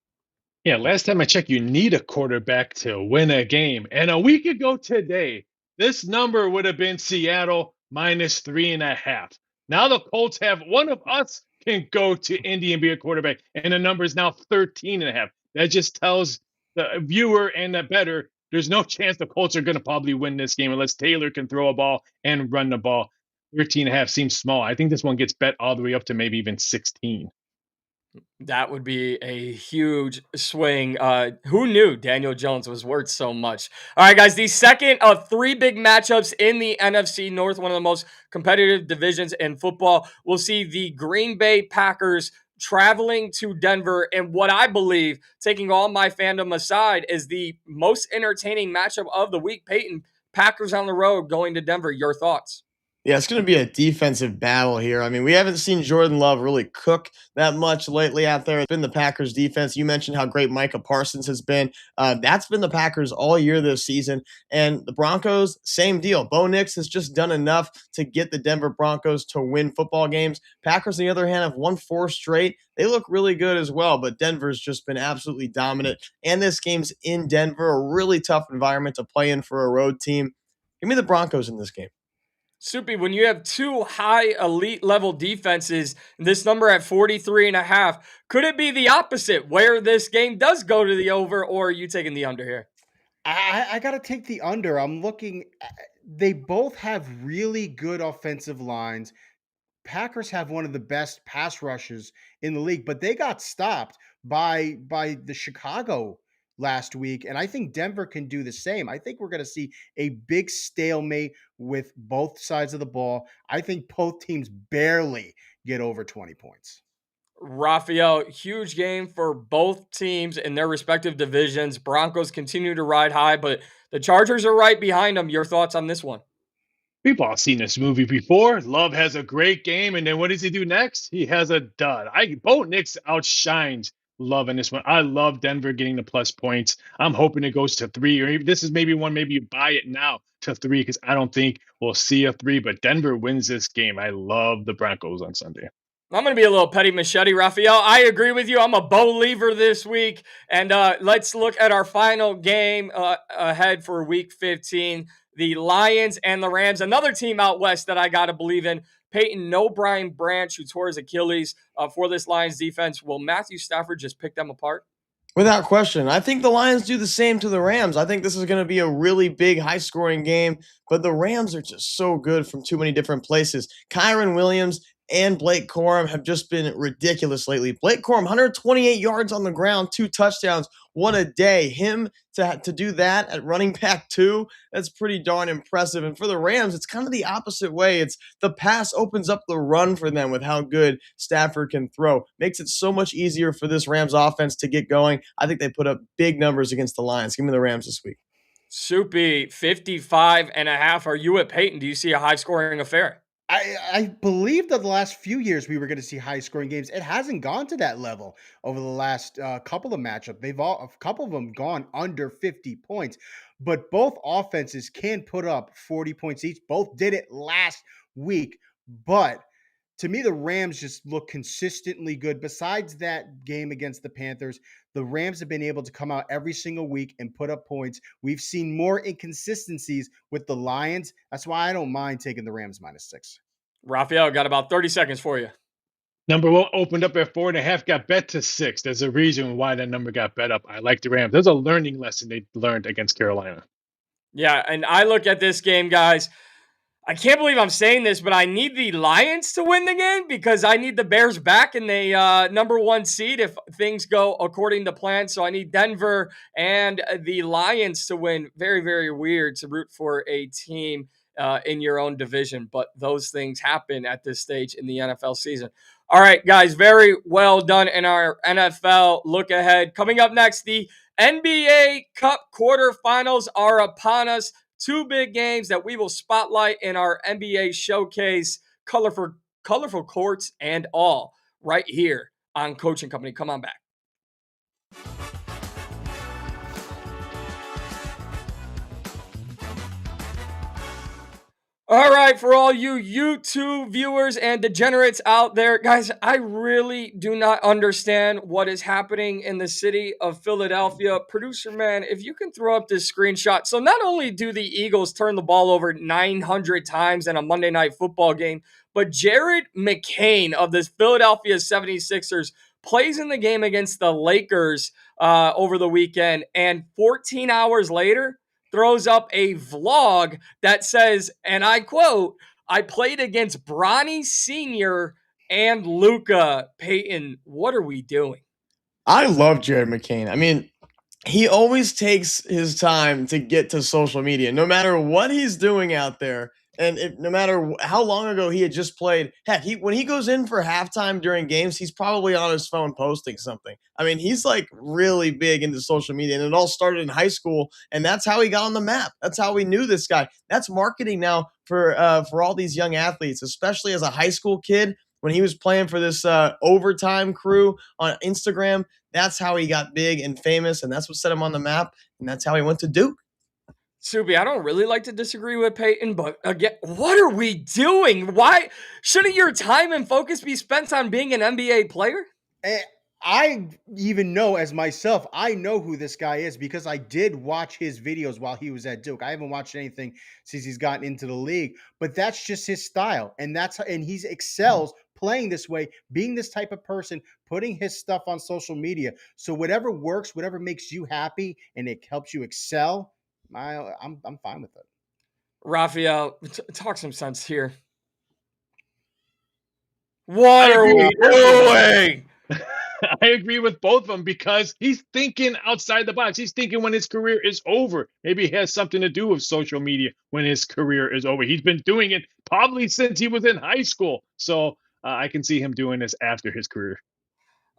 Yeah, last time I checked, you need a quarterback to win a game. And a week ago today, this number would have been Seattle minus 3.5. Now the Colts have one of us can go to Indy and be a quarterback, and the number is now 13.5. That just tells the viewer and the bettor there's no chance the Colts are going to probably win this game unless Taylor can throw a ball and run the ball. 13.5 seems small. I think this one gets bet all the way up to maybe even 16. That would be a huge swing. Who knew Daniel Jones was worth so much? All right, guys, the second of three big matchups in the NFC North, one of the most competitive divisions in football. We'll see the Green Bay Packers traveling to Denver, and what I believe, taking all my fandom aside, is the most entertaining matchup of the week. Peyton, Packers on the road going to Denver. Your thoughts? Yeah, it's going to be a defensive battle here. I mean, we haven't seen Jordan Love really cook that much lately out there. It's been the Packers defense. You mentioned how great Micah Parsons has been. That's been the Packers all year this season. And the Broncos, same deal. Bo Nix has just done enough to get the Denver Broncos to win football games. Packers, on the other hand, have won 4 straight. They look really good as well, but Denver's just been absolutely dominant. And this game's in Denver, a really tough environment to play in for a road team. Give me the Broncos in this game. Soupy, when you have two high elite level defenses, this number at 43.5, could it be the opposite where this game does go to the over, or are you taking the under here? I got to take the under. I'm looking. They both have really good offensive lines. Packers have one of the best pass rushes in the league, but they got stopped by the Chicago last week, and I think Denver can do the same. I think we're going to see a big stalemate with both sides of the ball. I think both teams barely get over 20 points. Raphael, huge game for both teams in their respective divisions. Broncos continue to ride high, but the Chargers are right behind them. Your thoughts on this one? We've all seen this movie before. Love has a great game, and then what does he do next? He has a dud. Bo Nix outshines Love in this one. I love Denver getting the plus points. I'm hoping it goes to 3, or even, this is maybe one, maybe you buy it now to 3, because I don't think we'll see a 3, but Denver wins this game. I love the Broncos on Sunday. I'm going to be a little petty machete, Raphael. I agree with you. I'm a Bo lever this week. And let's look at our final game ahead for week 15. The Lions and the Rams, another team out west that I got to believe in. Peyton, no Brian Branch, who tore his Achilles for this Lions defense. Will Matthew Stafford just pick them apart? Without question. I think the Lions do the same to the Rams. I think this is going to be a really big, high-scoring game, but the Rams are just so good from too many different places. Kyron Williams and Blake Corum have just been ridiculous lately. Blake Corum, 128 yards on the ground, 2 touchdowns. What a day. Him to do that at running back 2, that's pretty darn impressive. And for the Rams, it's kind of the opposite way. It's the pass opens up the run for them with how good Stafford can throw. Makes it so much easier for this Rams offense to get going. I think they put up big numbers against the Lions. Give me the Rams this week. Soupy, 55.5. Are you at Peyton? Do you see a high-scoring affair? I believe that the last few years we were going to see high-scoring games. It hasn't gone to that level over the last couple of matchups. A couple of them gone under 50 points, but both offenses can put up 40 points each. Both did it last week, but to me, the Rams just look consistently good. Besides that game against the Panthers, the Rams have been able to come out every single week and put up points. We've seen more inconsistencies with the Lions. That's why I don't mind taking the Rams -6. Raphael, got about 30 seconds for you. Number 1 opened up at 4.5, got bet to 6. There's a reason why that number got bet up. I like the Rams. There's a learning lesson they learned against Carolina. Yeah, and I look at this game, guys. I can't believe I'm saying this, but I need the Lions to win the game because I need the Bears back in the number 1 seed if things go according to plan. So I need Denver and the Lions to win. Very, very weird to root for a team in your own division, but those things happen at this stage in the NFL season. All right, guys, very well done in our NFL look ahead. Coming up next, the NBA Cup quarterfinals are upon us. 2 big games that we will spotlight in our NBA Showcase colorful courts and all, right here on Coach and Company. Come on back. All right, for all you YouTube viewers and degenerates out there, guys, I really do not understand what is happening in the city of Philadelphia. Producer man, if you can throw up this screenshot. So not only do the Eagles turn the ball over 900 times in a Monday Night Football game, but Jared McCain of the Philadelphia 76ers plays in the game against the Lakers over the weekend, and 14 hours later, throws up a vlog that says, and I quote, "I played against Bronny Sr. and Luca." Peyton, what are we doing? I love Jared McCain. I mean, he always takes his time to get to social media, no matter what he's doing out there. And no matter how long ago he had just played, heck, when he goes in for halftime during games, he's probably on his phone posting something. I mean, he's like really big into social media, and it all started in high school, and that's how he got on the map. That's how we knew this guy. That's marketing now for all these young athletes, especially as a high school kid. When he was playing for this overtime crew on Instagram, that's how he got big and famous, and that's what set him on the map, and that's how he went to Duke. Subi, I don't really like to disagree with Peyton, but again, what are we doing? Why shouldn't your time and focus be spent on being an NBA player? I even know as myself, I know who this guy is because I did watch his videos while he was at Duke. I haven't watched anything since he's gotten into the league, but that's just his style. And he excels playing this way, being this type of person, putting his stuff on social media. So whatever works, whatever makes you happy and it helps you excel, I'm fine with it. Raphael, talk some sense here. What are we doing? I agree with both of them because he's thinking outside the box. He's thinking when his career is over. Maybe it has something to do with social media when his career is over. He's been doing it probably since he was in high school. So I can see him doing this after his career.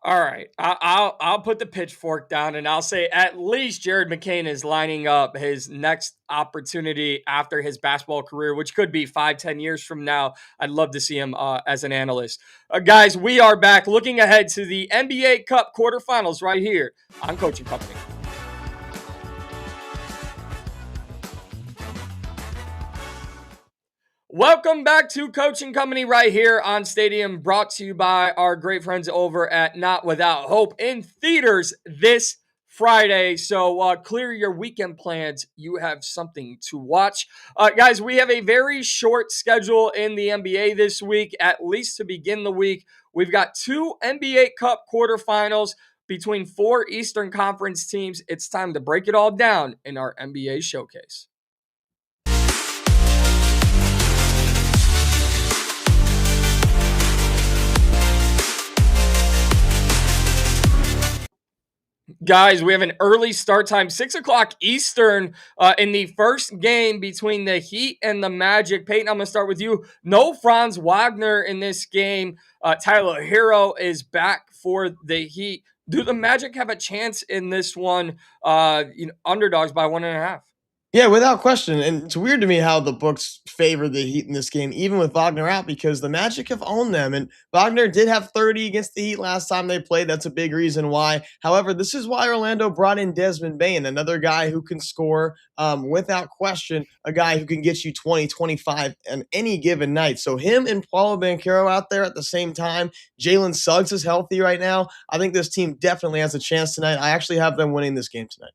All right, I'll put the pitchfork down and I'll say at least Jared McCain is lining up his next opportunity after his basketball career, which could be 5-10 years from now. I'd love to see him as an analyst. Guys, we are back looking ahead to the NBA Cup quarterfinals right here on Coaching Company. Welcome back to Coaching Company right here on Stadium, brought to you by our great friends over at Not Without Hope, in theaters this Friday. So clear your weekend plans. You have something to watch. Guys, we have a very short schedule in the NBA this week, at least to begin the week. We've got 2 NBA Cup quarterfinals between 4 Eastern Conference teams. It's time to break it all down in our NBA showcase. Guys, we have an early start time, 6 o'clock Eastern, in the first game between the Heat and the Magic. Peyton, I'm going to start with you. No Franz Wagner in this game. Tyler Hero is back for the Heat. Do the Magic have a chance in this one? Underdogs by 1.5. Yeah, without question. And it's weird to me how the books favor the Heat in this game, even with Wagner out, because the Magic have owned them. And Wagner did have 30 against the Heat last time they played. That's a big reason why. However, this is why Orlando brought in Desmond Bane, another guy who can score without question, a guy who can get you 20, 25 on any given night. So him and Paulo Banchero out there at the same time. Jalen Suggs is healthy right now. I think this team definitely has a chance tonight. I actually have them winning this game tonight.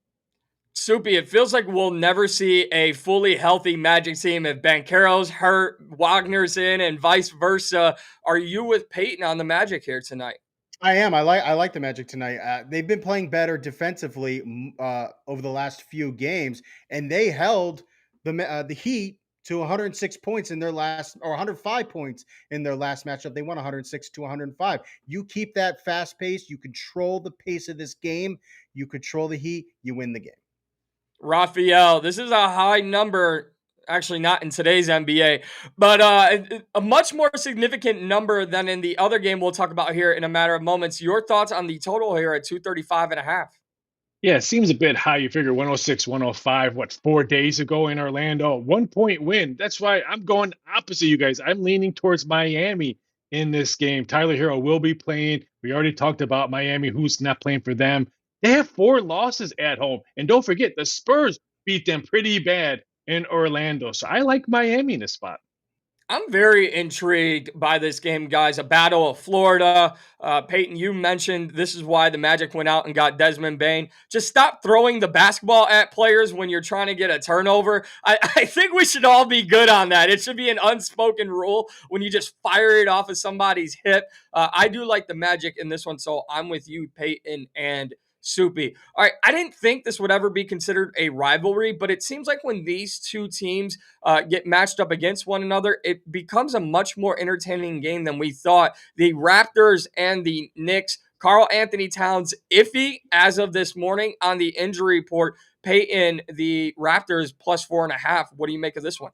Soupy, it feels like we'll never see a fully healthy Magic team if Banchero's hurt, Wagner's in, and vice versa. Are you with Peyton on the Magic here tonight? I am. I like the Magic tonight. They've been playing better defensively over the last few games, and they held the Heat to 106 points in their last, or 105 points in their last matchup. They won 106 to 105. You keep that fast pace. You control the pace of this game. You control the Heat. You win the game. Raphael, this is a high number, actually not in today's NBA, but a much more significant number than in the other game we'll talk about here in a matter of moments. Your thoughts on the total here at 235.5? Yeah, it seems a bit high. You figure 106, 105, 4 days ago in Orlando, 1 point win. That's why I'm going opposite you guys. I'm leaning towards Miami in this game. Tyler Hero will be playing. We already talked about Miami, who's not playing for them. They have 4 losses at home. And don't forget, the Spurs beat them pretty bad in Orlando. So I like Miami in this spot. I'm very intrigued by this game, guys. A battle of Florida. Peyton, you mentioned this is why the Magic went out and got Desmond Bane. Just stop throwing the basketball at players when you're trying to get a turnover. I think we should all be good on that. It should be an unspoken rule when you just fire it off of somebody's hip. I do like the Magic in this one, so I'm with you, Peyton and Soupy. All right, I didn't think this would ever be considered a rivalry, but it seems like when these two teams get matched up against one another, it becomes a much more entertaining game than we thought. The Raptors and the Knicks, Karl Anthony Towns iffy as of this morning on the injury report. Peyton, the Raptors plus 4.5. What do you make of this one?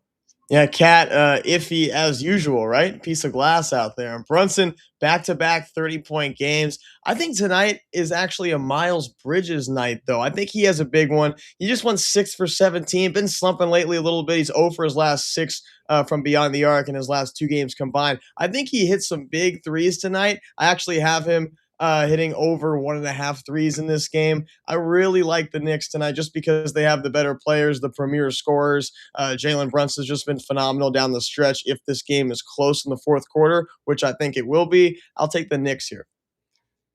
Yeah, Cat, iffy as usual, right? Piece of glass out there. And Brunson, back-to-back 30-point games. I think tonight is actually a Miles Bridges night, though. I think he has a big one. He just went 6 for 17. Been slumping lately a little bit. He's 0 for his last 6 from beyond the arc in his last 2 games combined. I think he hit some big threes tonight. I actually have him hitting over 1.5 threes in this game. I really like the Knicks tonight just because they have the better players, the premier scorers. Jalen Brunson's just been phenomenal down the stretch. If this game is close in the fourth quarter, which I think it will be, I'll take the Knicks here.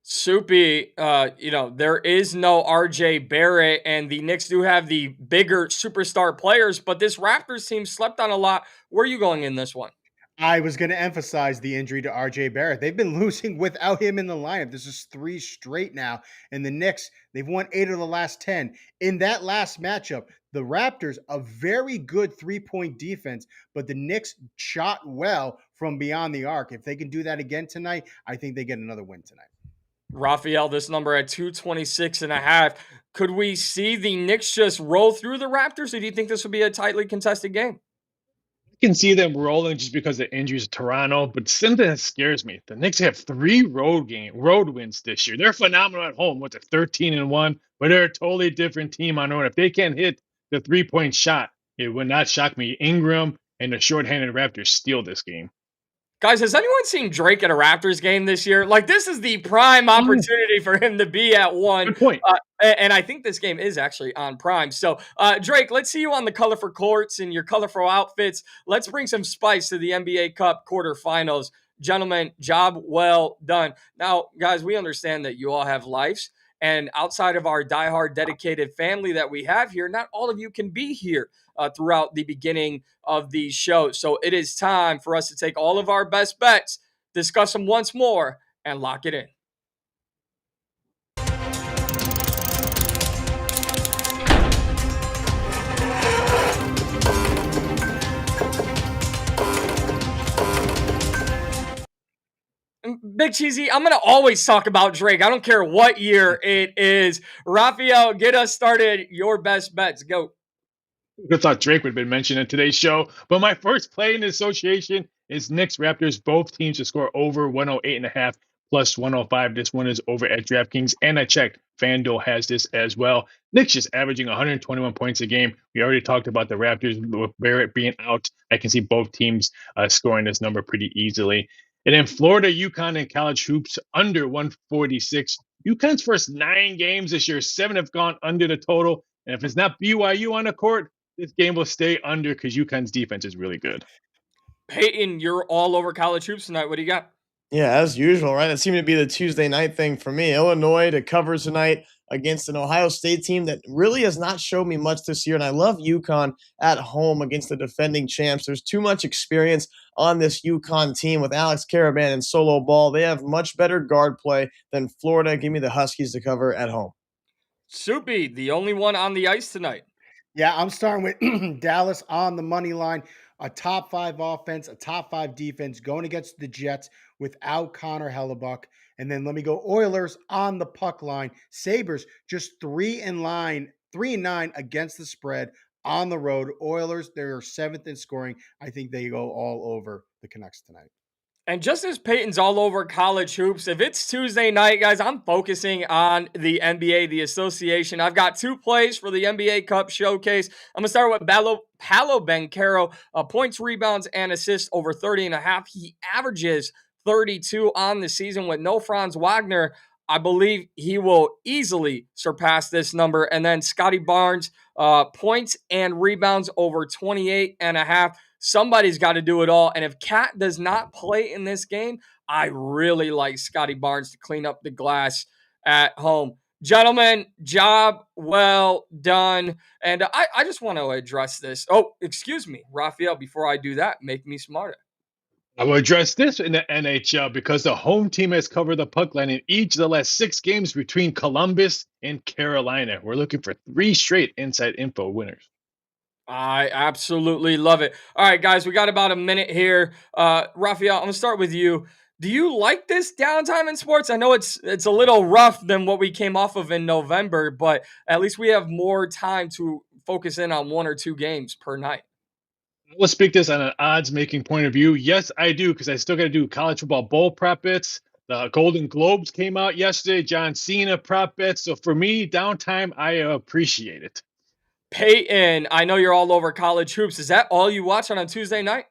Soupy, there is no RJ Barrett, and the Knicks do have the bigger superstar players, but this Raptors team slept on a lot. Where are you going in this one? I was going to emphasize the injury to RJ Barrett. They've been losing without him in the lineup. This is 3 straight now. And the Knicks, they've won 8 of the last 10. In that last matchup, the Raptors, a very good 3-point defense, but the Knicks shot well from beyond the arc. If they can do that again tonight, I think they get another win tonight. Raphael, this number at 226.5. Could we see the Knicks just roll through the Raptors, or do you think this would be a tightly contested game? Can see them rolling just because of the injuries to Toronto, but something that scares me. The Knicks have 3 road wins this year. They're phenomenal at home with a 13-1, but they're a totally different team on road. If they can't hit the 3-point shot, it would not shock me. Ingram and the shorthanded Raptors steal this game. Guys, has anyone seen Drake at a Raptors game this year? Like, this is the prime opportunity for him to be at one. Good point. And I think this game is actually on Prime. So, Drake, let's see you on the colorful courts and your colorful outfits. Let's bring some spice to the NBA Cup quarterfinals. Gentlemen, job well done. Now, guys, we understand that you all have lives. And outside of our diehard dedicated family that we have here, not all of you can be here throughout the beginning of the show. So it is time for us to take all of our best bets, discuss them once more, and lock it in. Big Cheesy, I'm going to always talk about Drake. I don't care what year it is. Raphael, get us started. Your best bets. Go. I thought Drake would have been mentioned in today's show, but my first play in the association is Knicks Raptors. Both teams to score over 108.5 plus 105. This one is over at DraftKings, and I checked. FanDuel has this as well. Knicks just averaging 121 points a game. We already talked about the Raptors with Barrett being out. I can see both teams scoring this number pretty easily. And then Florida, UConn, and college hoops under 146. UConn's first 9 games this year, 7 have gone under the total. And if it's not BYU on the court, this game will stay under because UConn's defense is really good. Peyton, you're all over college hoops tonight. What do you got? Yeah, as usual, right? It seemed to be the Tuesday night thing for me. Illinois to cover tonight against an Ohio State team that really has not showed me much this year. And I love UConn at home against the defending champs. There's too much experience on this UConn team with Alex Caravan and Solo Ball. They have much better guard play than Florida. Give me the Huskies to cover at home. Soupy, the only one on the ice tonight. Yeah, I'm starting with Dallas on the money line. A top 5 offense, a top 5 defense going against the Jets without Connor Hellebuck. And then let me go Oilers on the puck line. Sabres just 3-9 against the spread on the road. Oilers, they're 7th in scoring. I think they go all over the Canucks tonight. And just as Peyton's all over college hoops, if it's Tuesday night, guys, I'm focusing on the NBA, the association. I've got 2 plays for the NBA Cup Showcase. I'm going to start with Paolo Banchero, points, rebounds, and assists over 30.5. He averages 32 on the season with no Franz Wagner. I believe he will easily surpass this number. And then Scotty Barnes, points and rebounds over 28.5. Somebody's got to do it all. And if Cat does not play in this game, I really like Scotty Barnes to clean up the glass at home. Gentlemen, job well done. And I just want to address this. Oh, excuse me, Raphael, before I do that, make me smarter. I will address this in the NHL because the home team has covered the puck line in each of the last 6 games between Columbus and Carolina. We're looking for 3 straight Inside Info winners. I absolutely love it. All right, guys, we got about a minute here. Raphael, I'm going to start with you. Do you like this downtime in sports? I know it's a little rough than what we came off of in November, but at least we have more time to focus in on 1 or 2 games per night. Let's speak this on an odds-making point of view. Yes, I do, because I still got to do college football bowl prop bets. The Golden Globes came out yesterday. John Cena prop bets. So for me, downtime, I appreciate it. Peyton, I know you're all over college hoops. Is that all you watch on a Tuesday night?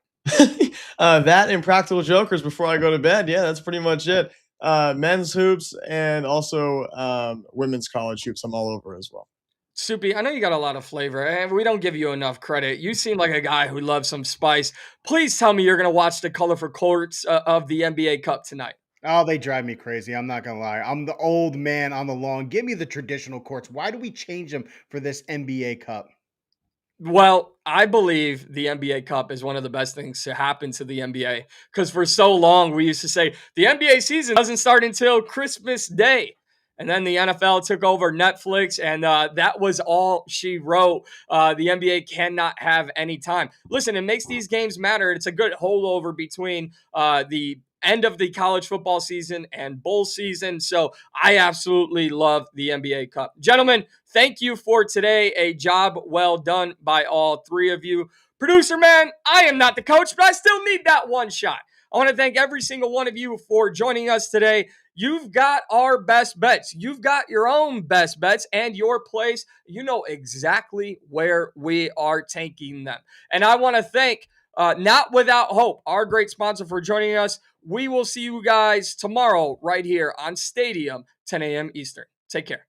That and Practical Jokers before I go to bed. Yeah, that's pretty much it. Men's hoops and also women's college hoops. I'm all over as well. Soupy, I know you got a lot of flavor, and we don't give you enough credit. You seem like a guy who loves some spice. Please tell me you're going to watch the colorful courts of the NBA Cup tonight. Oh, they drive me crazy. I'm not going to lie. I'm the old man on the lawn. Give me the traditional courts. Why do we change them for this NBA Cup? Well, I believe the NBA Cup is one of the best things to happen to the NBA because for so long we used to say the NBA season doesn't start until Christmas Day. And then the NFL took over Netflix, and that was all she wrote. The NBA cannot have any time. Listen, it makes these games matter. It's a good holdover between the end of the college football season and bowl season. So I absolutely love the NBA Cup. Gentlemen, thank you for today. A job well done by all 3 of you. Producer man, I am not the coach, but I still need that one shot. I want to thank every single one of you for joining us today. You've got our best bets. You've got your own best bets and your place. You know exactly where we are taking them. And I want to thank Not Without Hope, our great sponsor, for joining us. We will see you guys tomorrow right here on Stadium, 10 a.m. Eastern. Take care.